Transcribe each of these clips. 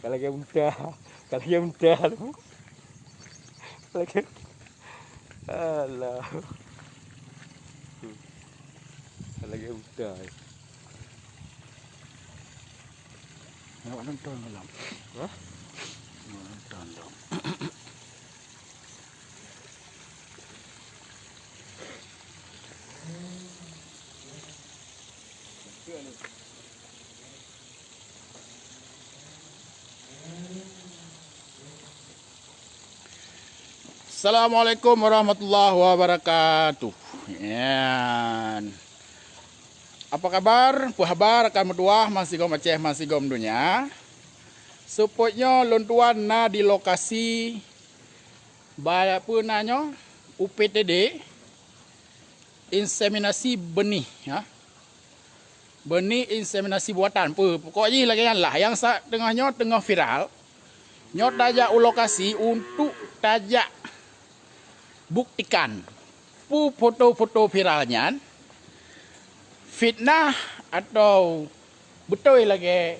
Kalagay muda. Kalagay muda. Kalagay. Alah. Kalagay muda. Ano nonton lang. Hah? Nonton lang. Assalamualaikum warahmatullahi wabarakatuh. Yan. Apa kabar? Puhabar akan medua masih gom Aceh masih gom dunia. Supportnya lontuan na di lokasi apa namanya UPTD inseminasi benih ya. Benih inseminasi buatan. Pokoknya lagi lah yang tengahnya tengah viral. Nyot tajak lokasi untuk tajak buktikan foto-foto viralnya fitnah atau betul lagi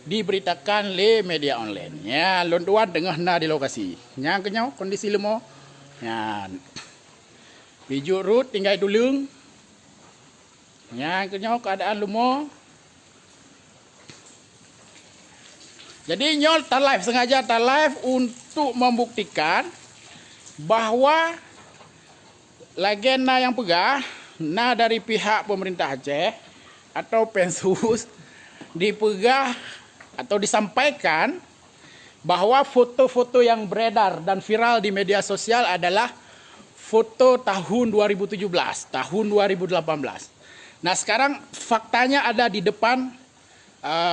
diberitakan le media online ya lontuan tengah na di lokasi yang kenyau kondisi lemo ya bijuk rut tinggal dulung yang kenyau keadaan lemo jadi nyol tak live sengaja tak live untuk membuktikan bahwa legenda yang pegah nah dari pihak pemerintah Aceh atau Pensus dipegah atau disampaikan bahwa foto-foto yang beredar dan viral di media sosial adalah foto tahun 2017, tahun 2018. Nah sekarang faktanya ada di depan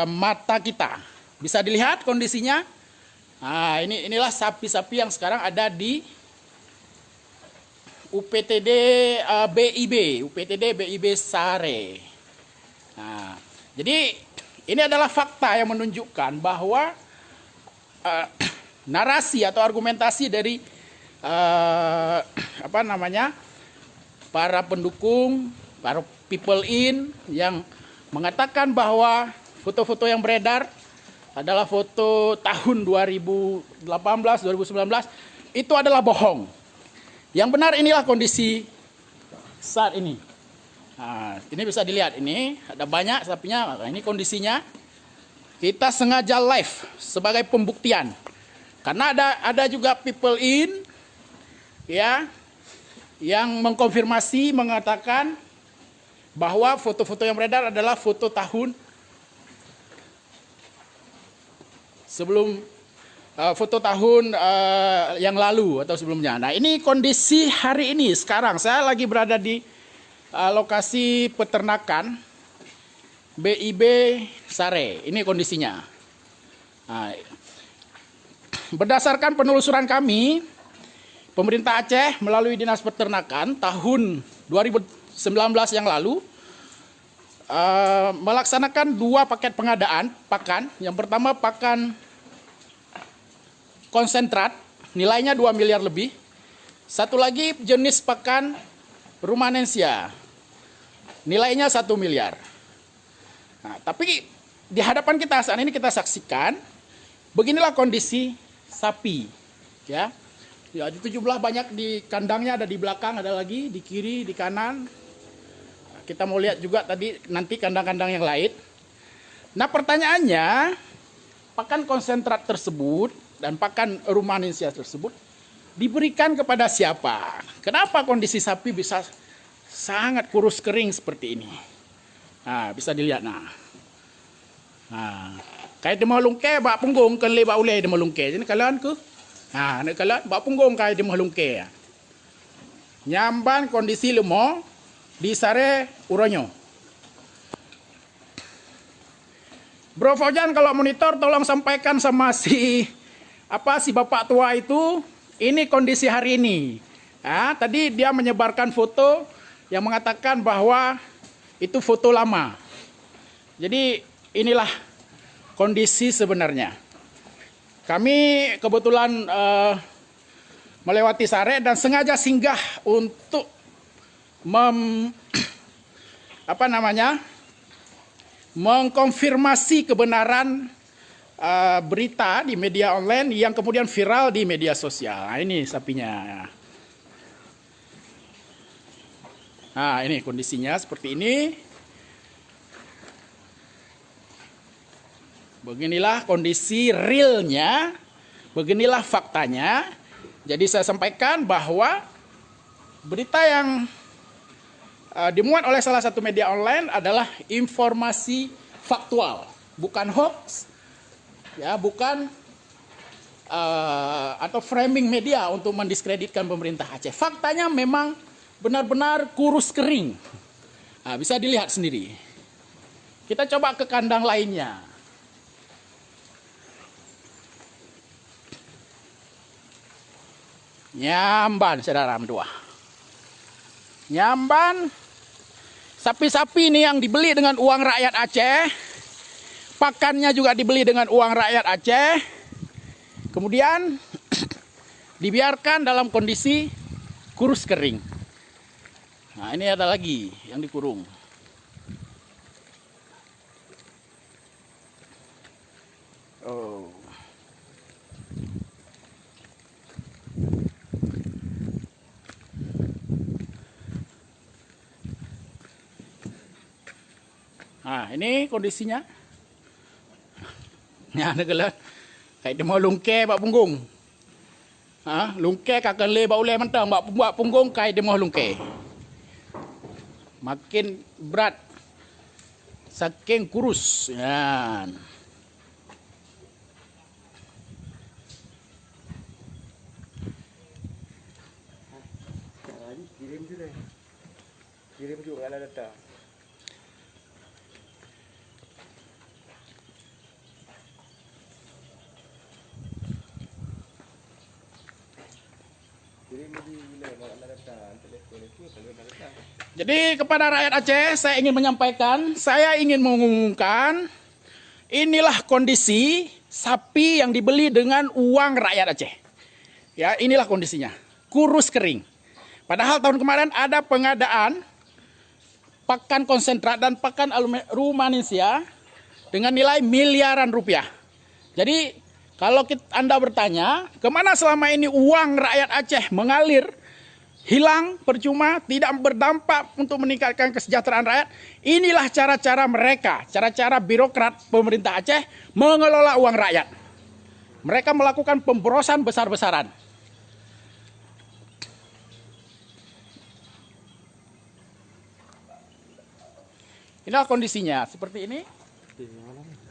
mata kita. Bisa dilihat kondisinya. Nah, inilah sapi-sapi yang sekarang ada di UPTD BIB Sare. Nah, jadi ini adalah fakta yang menunjukkan bahwa narasi atau argumentasi dari para pendukung, para people in yang mengatakan bahwa foto-foto yang beredar adalah foto tahun 2018, 2019 itu adalah bohong. Yang benar inilah kondisi saat ini. Nah, ini bisa dilihat ini ada banyak sapinya. Nah, ini kondisinya. Kita sengaja live sebagai pembuktian. Karena ada juga people in ya yang mengkonfirmasi mengatakan bahwa foto-foto yang beredar adalah foto tahun sebelum foto tahun yang lalu atau sebelumnya. Nah ini kondisi hari ini sekarang saya lagi berada di lokasi peternakan BIB Sare. Ini kondisinya. Nah, berdasarkan penelusuran kami, pemerintah Aceh melalui Dinas Peternakan tahun 2019 yang lalu melaksanakan 2 paket pengadaan pakan. Yang pertama pakan konsentrat, nilainya 2 miliar lebih. Satu lagi jenis pakan rumanensia, nilainya 1 miliar. Nah, tapi di hadapan kita saat ini kita saksikan, beginilah kondisi sapi. Ya, di 17 banyak di kandangnya, ada di belakang, ada lagi di kiri, di kanan. Kita mau lihat juga tadi nanti kandang-kandang yang lain. Nah pertanyaannya, pakan konsentrat tersebut dan pakan rumanensia tersebut diberikan kepada siapa? Kenapa kondisi sapi bisa sangat kurus kering seperti ini? Nah, bisa dilihat nah. Nah, kayak dia malungke bak punggung kan le bak ulai dia malungke. Jadi kalian ke? Nah, nek kalian bak punggung kayak dia malungke. Nyamban kondisi lemo di Sare Uronyo. Bro Fauzan kalau monitor tolong sampaikan sama si bapak tua itu, ini kondisi hari ini. Ya, tadi dia menyebarkan foto yang mengatakan bahwa itu foto lama. Jadi inilah kondisi sebenarnya. Kami kebetulan melewati Sare dan sengaja singgah untuk mengkonfirmasi kebenaran berita di media online yang kemudian viral di media sosial. Nah, ini sapinya. Nah, ini kondisinya seperti ini. Beginilah kondisi realnya, beginilah faktanya. Jadi saya sampaikan bahwa berita yang dimuat oleh salah satu media online adalah informasi faktual, bukan hoax, ya, bukan atau framing media untuk mendiskreditkan pemerintah Aceh. Faktanya memang benar-benar kurus kering. Nah, bisa dilihat sendiri. Kita coba ke kandang lainnya. Nyamban, saudara berdua. Nyamban, sapi-sapi ini yang dibeli dengan uang rakyat Aceh. Pakannya juga dibeli dengan uang rakyat Aceh. Kemudian dibiarkan dalam kondisi kurus kering. Nah, ini ada lagi yang dikurung. Oh. Nah, ini kondisinya. Ya, negala. Kayak dia mau lungke bak punggung. Lungke kakak le bak ulai mentang bak punggung kayak dia mau lungke. Makin berat. Saking kurus. Ya. Kirim juga ada data. Jadi kepada rakyat Aceh saya ingin mengumumkan inilah kondisi sapi yang dibeli dengan uang rakyat Aceh. Ya, inilah kondisinya. Kurus kering. Padahal tahun kemarin ada pengadaan pakan konsentrat dan pakan rumanesia dengan nilai miliaran rupiah. Jadi kalau Anda bertanya, kemana selama ini uang rakyat Aceh mengalir, hilang, percuma, tidak berdampak untuk meningkatkan kesejahteraan rakyat, inilah cara-cara mereka, cara-cara birokrat pemerintah Aceh mengelola uang rakyat. Mereka melakukan pemborosan besar-besaran. Inilah kondisinya, seperti ini.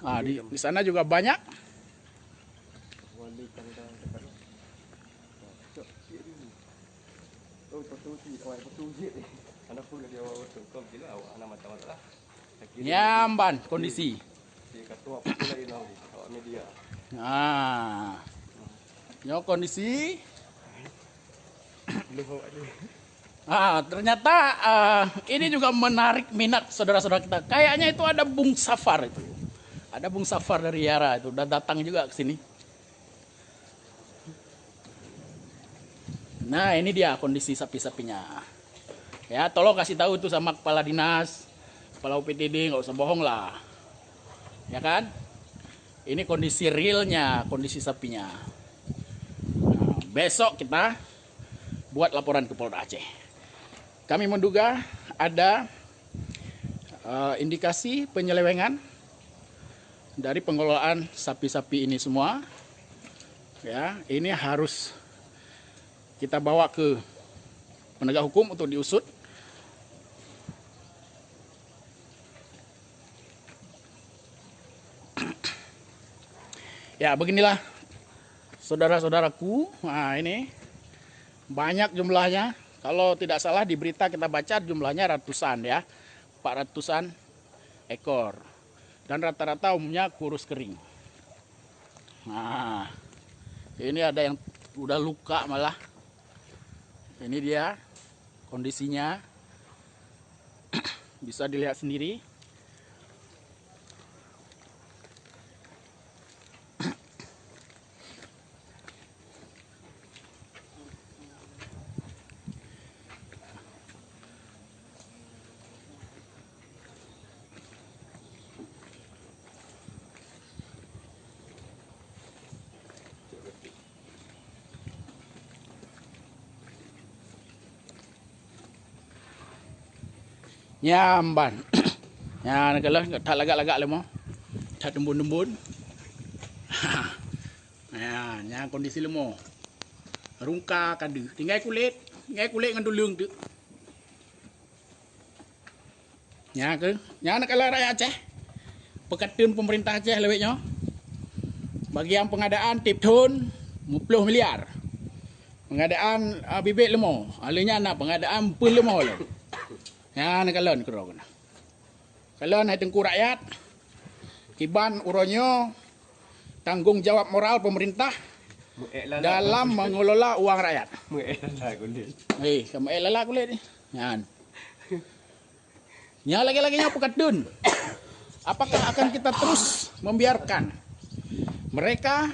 Nah, di sana juga banyak. Nyamban kondisi. Nah, ini kondisi. Ternyata ini juga menarik minat saudara-saudara kita. Kayaknya itu ada Bung Safar itu. Ada Bung Safar dari Yara itu udah datang juga ke sini. Nah, ini dia kondisi sapi-sapinya. Ya, tolong kasih tahu itu sama kepala dinas, kepala UPTD, nggak usah bohong lah. Ya kan? Ini kondisi realnya, kondisi sapinya. Nah, besok kita buat laporan ke Polda Aceh. Kami menduga ada indikasi penyelewengan dari pengelolaan sapi-sapi ini semua. Ya, ini harus kita bawa ke penegak hukum untuk diusut. Ya, beginilah saudara-saudaraku. Nah, ini banyak jumlahnya. Kalau tidak salah di berita kita baca jumlahnya ratusan ya. 400-an ekor. Dan rata-rata umumnya kurus kering. Nah, ini ada yang udah luka malah. Ini dia kondisinya. Bisa dilihat sendiri. Nyamban. Ya, kalau tak lagak-lagak lemo. Tak dembun-dembun. Ya, nya kondisi lemo. Rungka kadu. Tinggal kulit dengan dulung tu. Ya ke? Ya nak kalau rakyat Aceh. Pekatun pemerintah Aceh lewetnya. Bagian pengadaan tip tone 10 miliar. Pengadaan bibit lemo. Alanya nak pengadaan pun lemo lah. Ya nak kalon kero kena. Kalon hai tengku rakyat. Kiban uronyo tanggung jawab moral pemerintah dalam mengelola uang rakyat. Kamu lala kulit ni. Yan. Nya lagi-laginya pekatun. Apakah akan kita terus membiarkan mereka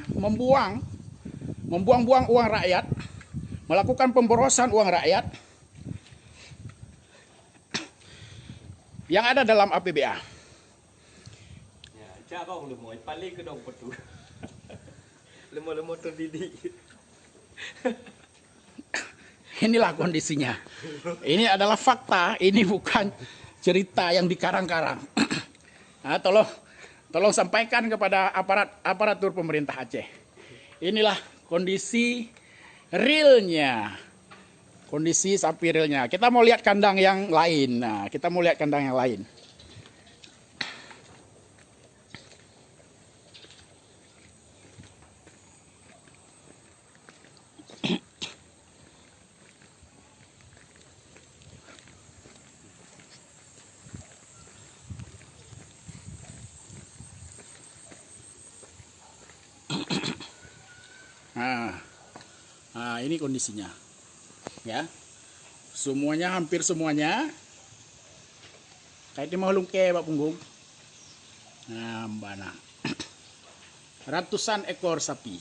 membuang-buang uang rakyat, melakukan pemborosan uang rakyat yang ada dalam APBA? Ya, cakap lemah paling ke dong petu. Lemah-lemah terdidik. Inilah kondisinya. Ini adalah fakta, ini bukan cerita yang dikarang-karang. Nah, tolong sampaikan kepada aparatur pemerintah Aceh. Inilah kondisi realnya. Kondisi sapi realnya. Kita mau lihat kandang yang lain. Nah, kita mau lihat kandang yang lain. Nah, ini kondisinya, ya. Semuanya, hampir semuanya, kayak di mau lungke Pak Punggung. Nah, mbana. Ratusan ekor sapi.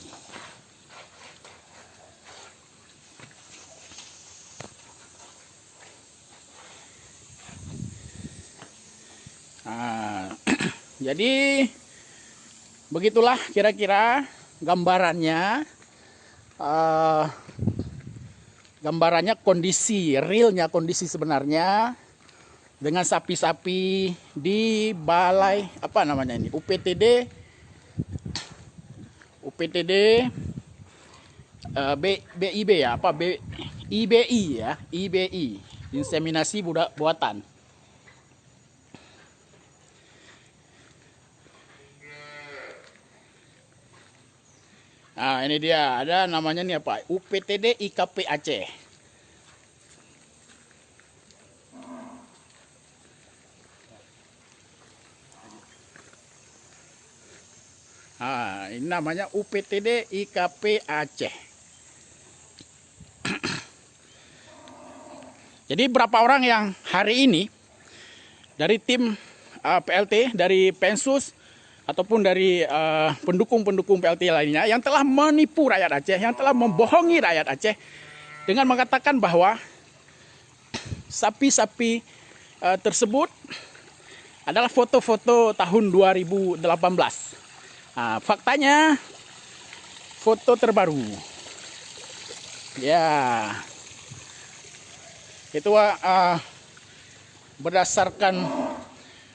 Nah, jadi begitulah kira-kira gambarannya. Gambarannya kondisi realnya, kondisi sebenarnya dengan sapi-sapi di balai apa namanya ini, UPTD BIB ya, apa IBI ya, IBI, inseminasi buatan. Nah, ini dia, ada namanya nih apa? UPTD IKP Aceh. Nah, ini namanya UPTD IKP Aceh. Jadi berapa orang yang hari ini dari tim PLT, dari Pensus, ataupun dari pendukung-pendukung PLT lainnya yang telah menipu rakyat Aceh, yang telah membohongi rakyat Aceh dengan mengatakan bahwa sapi-sapi tersebut adalah foto-foto tahun 2018. Nah, faktanya foto terbaru. Ya, itu berdasarkan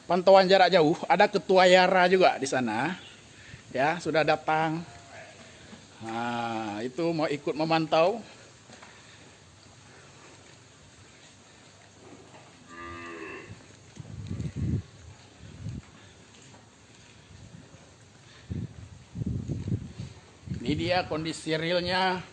pantauan jarak jauh, ada ketua Yara juga di sana, ya sudah datang. Nah, itu mau ikut memantau. Ini dia kondisi realnya.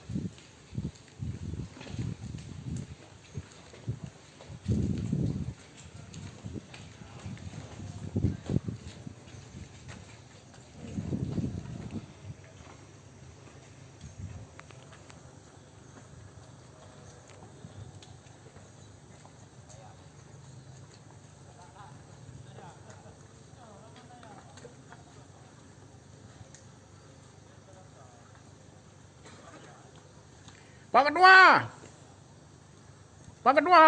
Pak Ketua, Pak Ketua.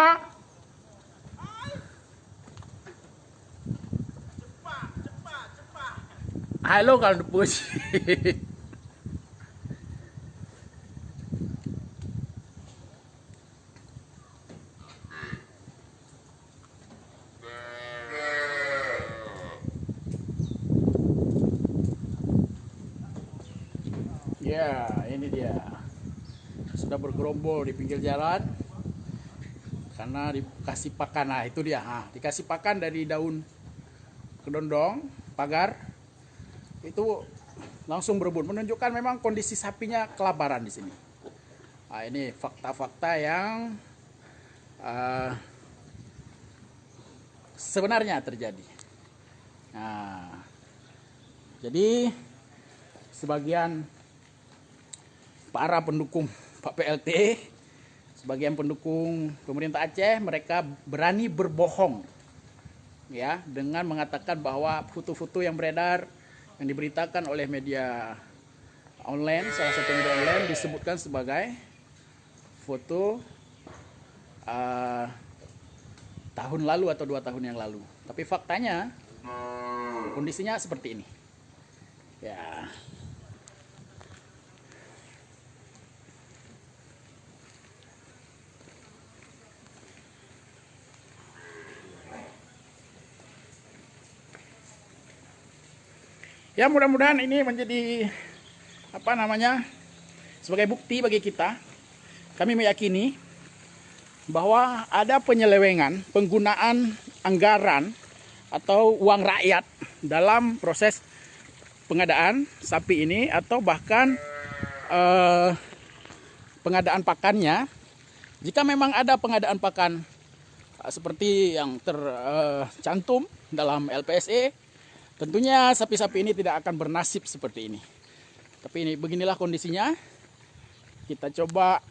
Cepat. Halo kalau depus. Ya, ini dia. Sudah bergerombol di pinggir jalan karena dikasih pakan. Nah, itu dia. Nah, dikasih pakan dari daun kedondong, pagar. Itu langsung berebut, menunjukkan memang kondisi sapinya kelaparan di sini. Nah, ini fakta-fakta yang sebenarnya terjadi. Nah, jadi sebagian para pendukung Pak PLT, sebagian pendukung pemerintah Aceh, mereka berani berbohong, ya, dengan mengatakan bahwa foto-foto yang beredar, yang diberitakan oleh media online, salah satu media online, disebutkan sebagai foto tahun lalu atau 2 tahun yang lalu. Tapi faktanya kondisinya seperti ini. Ya. Ya, mudah-mudahan ini menjadi sebagai bukti bagi kita. Kami meyakini bahwa ada penyelewengan penggunaan anggaran atau uang rakyat dalam proses pengadaan sapi ini, atau bahkan pengadaan pakannya. Jika memang ada pengadaan pakan seperti yang tercantum dalam LPSE, tentunya sapi-sapi ini tidak akan bernasib seperti ini. Tapi ini beginilah kondisinya. Kita coba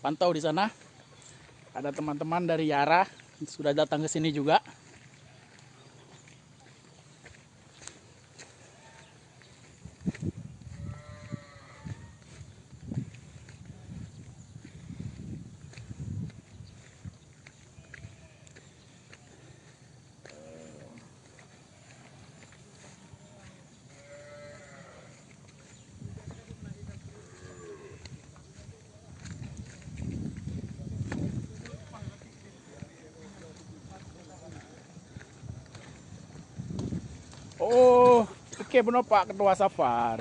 pantau di sana. Ada teman-teman dari Yara sudah datang ke sini juga. Oh, oke, benar Pak Ketua Safar.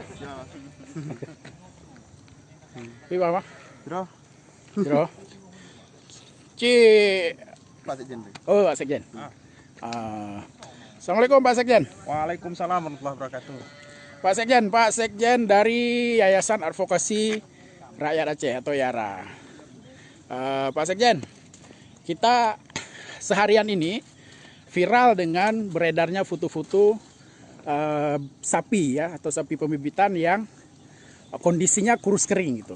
Iya, Pak. Bro, Bro. Ci. Pak Sekjen. Oh, Pak Sekjen. Assalamualaikum Pak Sekjen. Waalaikumsalam warahmatullahi wabarakatuh. Pak Sekjen dari Yayasan Advokasi Rakyat Aceh atau Yara. Pak Sekjen, kita seharian ini viral dengan beredarnya foto-foto sapi, ya, atau sapi pembibitan yang kondisinya kurus kering gitu.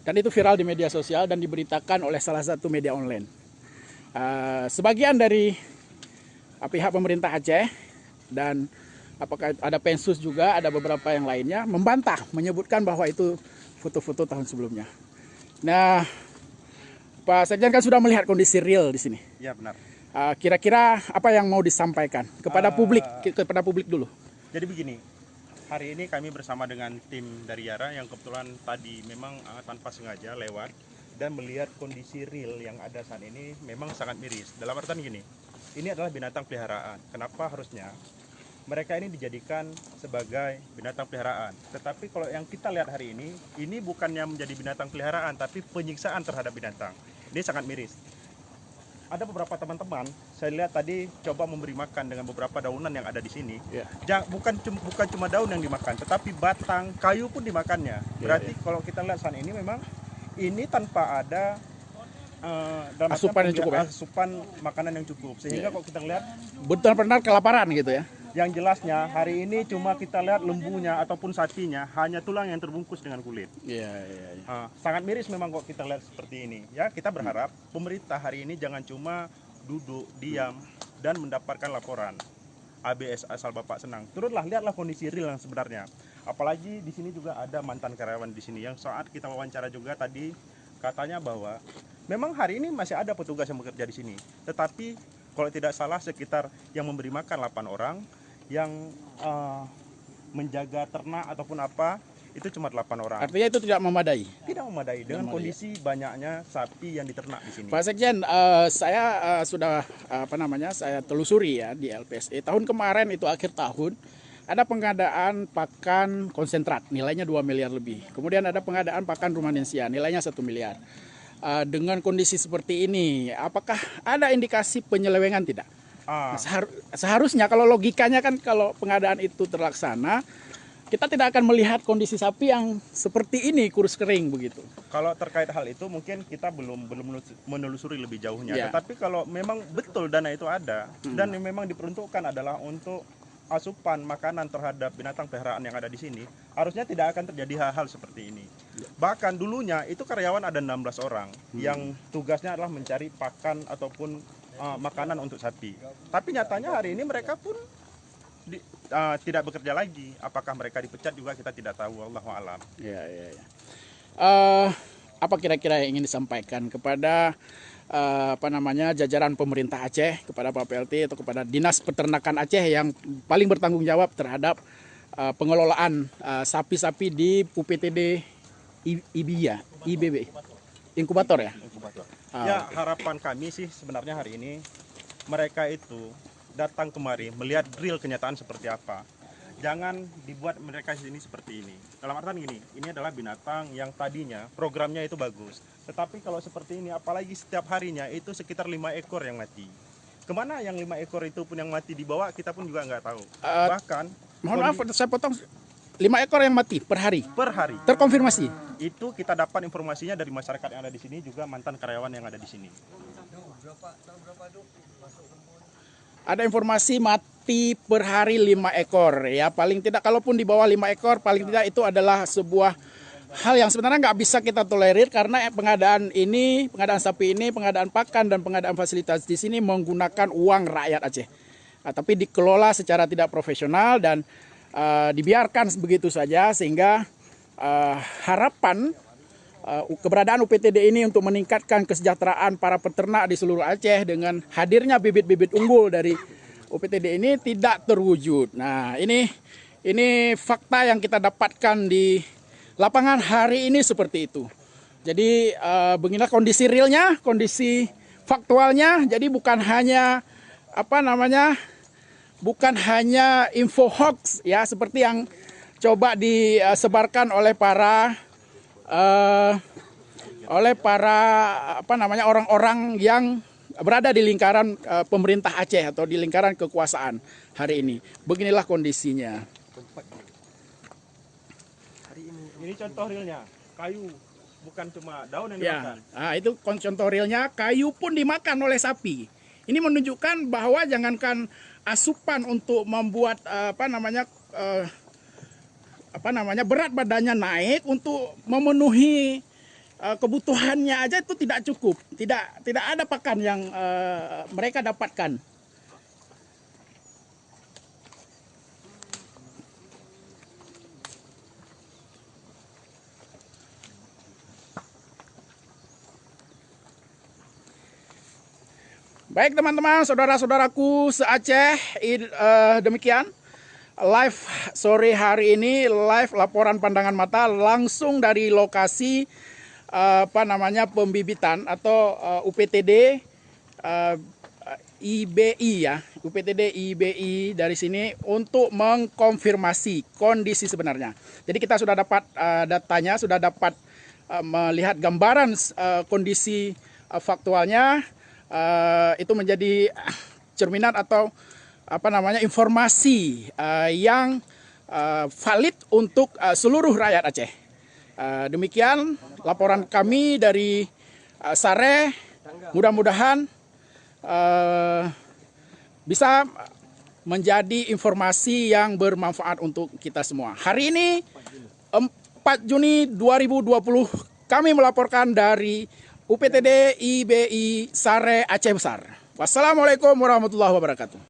Dan itu viral di media sosial dan diberitakan oleh salah satu media online. Sebagian dari pihak pemerintah Aceh dan apakah ada Pensus juga, ada beberapa yang lainnya membantah, menyebutkan bahwa itu foto-foto tahun sebelumnya. Nah, Pak Sekjen kan sudah melihat kondisi real di sini. Ya, benar. Kira-kira apa yang mau disampaikan kepada publik dulu? Jadi begini, hari ini kami bersama dengan tim dari Yara yang kebetulan tadi memang tanpa sengaja lewat dan melihat kondisi real yang ada saat ini memang sangat miris. Dalam artian gini, ini adalah binatang peliharaan. Kenapa harusnya mereka ini dijadikan sebagai binatang peliharaan? Tetapi kalau yang kita lihat hari ini bukannya menjadi binatang peliharaan, tapi penyiksaan terhadap binatang. Ini sangat miris. Ada beberapa teman-teman, saya lihat tadi coba memberi makan dengan beberapa daunan yang ada di sini. Yeah. Bukan cuma daun yang dimakan, tetapi batang, kayu pun dimakannya. Berarti kalau kita lihat saat ini memang ini tanpa ada asupan yang cukup, ya? Asupan makanan yang cukup. Sehingga kalau kita lihat benar-benar kelaparan gitu ya. Yang jelasnya hari ini cuma kita lihat lembunya ataupun sapinya hanya tulang yang terbungkus dengan kulit. Iya. Sangat miris memang kok kita lihat seperti ini. Ya, kita berharap pemerintah hari ini jangan cuma duduk diam dan mendapatkan laporan ABS asal Bapak senang. Turutlah lihatlah kondisi real yang sebenarnya. Apalagi di sini juga ada mantan karyawan di sini yang saat kita wawancara juga tadi katanya bahwa memang hari ini masih ada petugas yang bekerja di sini. Tetapi kalau tidak salah sekitar yang memberi makan 8 orang, yang menjaga ternak ataupun apa itu cuma 8 orang. Artinya itu tidak memadai. Tidak memadai dengan kondisi banyaknya sapi yang diternak di sini. Pak Sekjen, saya sudah saya telusuri ya di LPSE. Tahun kemarin itu akhir tahun ada pengadaan pakan konsentrat, nilainya 2 miliar lebih. Kemudian ada pengadaan pakan rumanensia, nilainya 1 miliar. Dengan kondisi seperti ini, apakah ada indikasi penyelewengan tidak? Seharusnya kalau logikanya kan kalau pengadaan itu terlaksana, kita tidak akan melihat kondisi sapi yang seperti ini, kurus kering begitu. Kalau terkait hal itu mungkin kita belum menelusuri lebih jauhnya. Ya. Tetapi kalau memang betul dana itu ada dan memang diperuntukkan adalah untuk asupan makanan terhadap binatang peliharaan yang ada di sini, harusnya tidak akan terjadi hal-hal seperti ini. Bahkan dulunya itu karyawan ada 16 orang yang tugasnya adalah mencari pakan ataupun makanan untuk sapi. Tapi nyatanya hari ini mereka pun tidak bekerja lagi. Apakah mereka dipecat juga kita tidak tahu. Wallahu a'lam. Ya. Apa kira-kira yang ingin disampaikan kepada jajaran pemerintah Aceh, kepada Pak PLT atau kepada Dinas Peternakan Aceh yang paling bertanggung jawab terhadap pengelolaan sapi-sapi di UPTD IBB, inkubator ya? Inkubator. Ya, harapan kami sih sebenarnya hari ini mereka itu datang kemari melihat real kenyataan seperti apa. Jangan dibuat mereka sini seperti ini. Dalam artian gini, ini adalah binatang yang tadinya programnya itu bagus. Tetapi kalau seperti ini, apalagi setiap harinya itu sekitar 5 ekor yang mati. Kemana yang 5 ekor itu pun yang mati dibawa, kita pun juga nggak tahu. Bahkan, mohon maaf, saya potong. 5 ekor yang mati per hari? Per hari. Terkonfirmasi? Itu kita dapat informasinya dari masyarakat yang ada di sini, juga mantan karyawan yang ada di sini. Ada informasi mati per hari 5 ekor ya, paling tidak kalaupun di bawah 5 ekor paling tidak itu adalah sebuah hal yang sebenarnya nggak bisa kita tolerir karena pengadaan sapi ini, pengadaan pakan dan pengadaan fasilitas di sini menggunakan uang rakyat Aceh. Tapi dikelola secara tidak profesional dan dibiarkan begitu saja sehingga harapan keberadaan UPTD ini untuk meningkatkan kesejahteraan para peternak di seluruh Aceh dengan hadirnya bibit-bibit unggul dari UPTD ini tidak terwujud. Nah, ini fakta yang kita dapatkan di lapangan hari ini seperti itu. Jadi beginilah kondisi realnya, kondisi faktualnya. Jadi bukan hanya info hoax ya seperti yang coba disebarkan oleh para orang-orang yang berada di lingkaran pemerintah Aceh atau di lingkaran kekuasaan hari ini. Beginilah kondisinya. Ini contoh realnya, kayu, bukan cuma daun yang dimakan. Nah, itu contoh realnya, kayu pun dimakan oleh sapi. Ini menunjukkan bahwa jangankan asupan untuk membuat berat badannya naik, untuk memenuhi kebutuhannya aja itu tidak cukup. Tidak ada pakan yang mereka dapatkan. Baik teman-teman, saudara-saudaraku se-Aceh, demikian live sore hari ini, live laporan pandangan mata langsung dari lokasi pembibitan atau UPTD IBI ya, UPTD IBI dari sini untuk mengkonfirmasi kondisi sebenarnya. Jadi kita sudah dapat datanya, sudah dapat melihat gambaran kondisi faktualnya. Itu menjadi cerminan atau informasi yang valid untuk seluruh rakyat Aceh. Demikian laporan kami dari Sare. Mudah-mudahan bisa menjadi informasi yang bermanfaat untuk kita semua. Hari ini 4 Juni 2020 kami melaporkan dari UPTD IBI Sare Aceh Besar. Wassalamualaikum warahmatullahi wabarakatuh.